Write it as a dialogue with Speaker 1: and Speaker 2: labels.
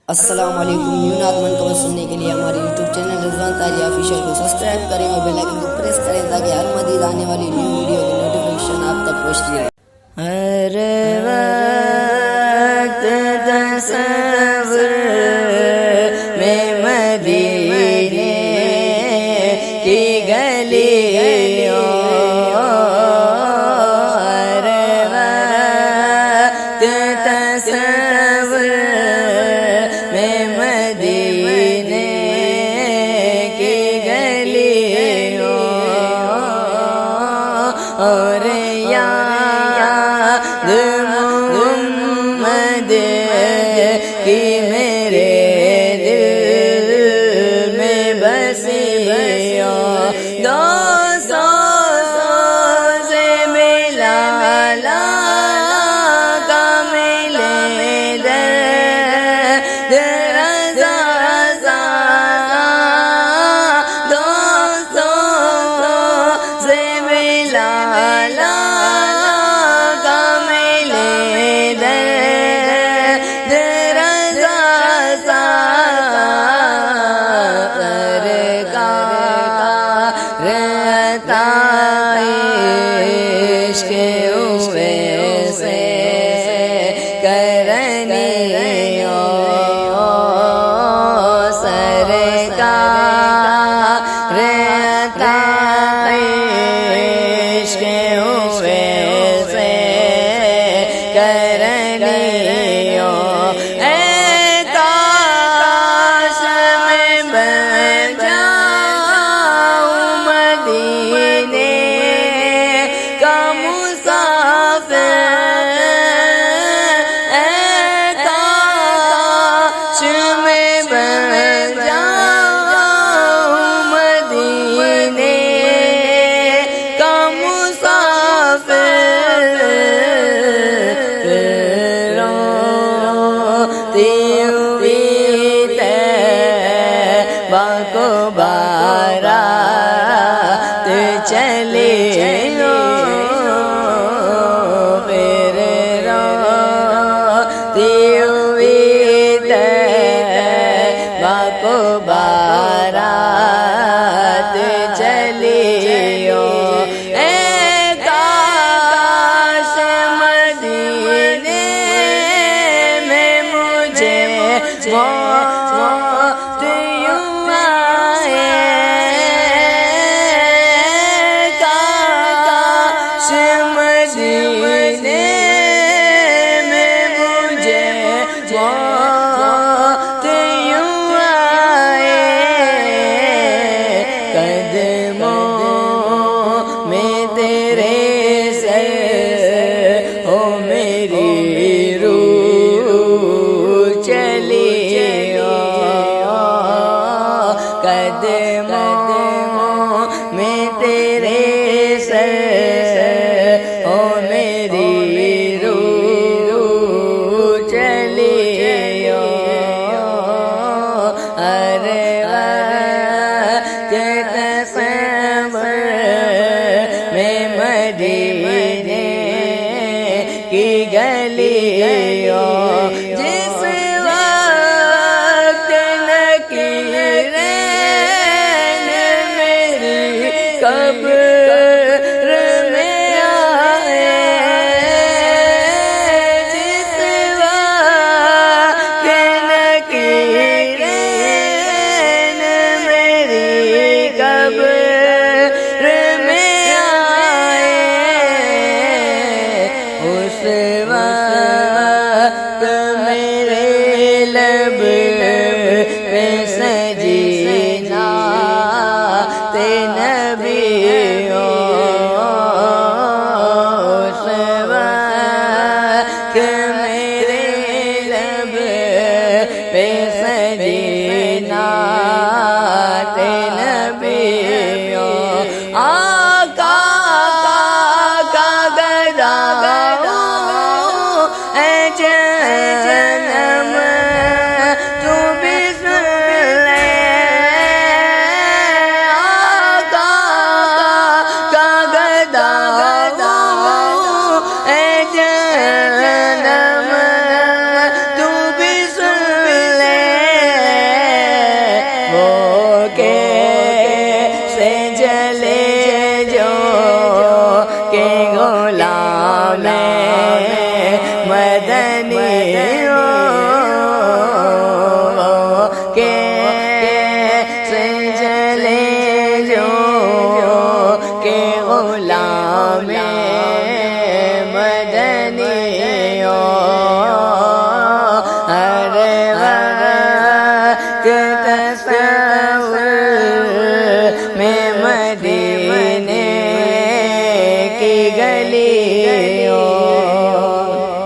Speaker 1: السلام علیکم، نیو نعت منقبل سننے کے لیے ہمارے یوٹیوب چینل رضوان طاہری آفیشیل کو سبسکرائب کریں اور بیل آئیکن کو پریس کریں تاکہ ہر مزید آنے والی نیو ویڈیو کی نوٹیفیکیشن آپ تک پہنچتی رہے۔ ہر وقت تصور میں مدینے کی گلیوں، ہر وقت تصور میں مدینے کی گلیوں، اور یاد محمد کی میرے دل میں بسیوں، دوستوں سے ملا کا ملے درد رضا سا، دوستوں سے ملا کا ملے درد رضا سا، سرکار عشق ہوئے سے کرنیوں، سرکار عشق ہوئے سے کرنیوں، اے کاش میں بن جاؤں مدینے کا مسافر، اے کاش میں بن جاؤں مدینے کا مسافر، روتی ہوئی طیبہ کو بارات چلی پھر روتی ہوئی طیبہ کو بارات چلی، اے کاش مدینے میں مجھے موت یوں آئے، کاش مدینے میں مجھے موت یوں آئے، قدموں میں تیرے سر ہو میری روح چلی، قدموں میں تیرے سر ہو میری روح چلی، ہر وقت تصور میں مدینے کی گلیوں، جس وقت نکیرین میری قبر میں آئے، جس وقت نکیرین میری قبر میں آئے، اس وقت میرے لب پہ سجینا تے نبیوں، اس وقت میرے لب پہ سجینا تے نبیوں، آقا کا گدا اے جنم تو بھی سن لے، آقا کا گدا اے جنم تو بھی سن لے،
Speaker 2: que te espero.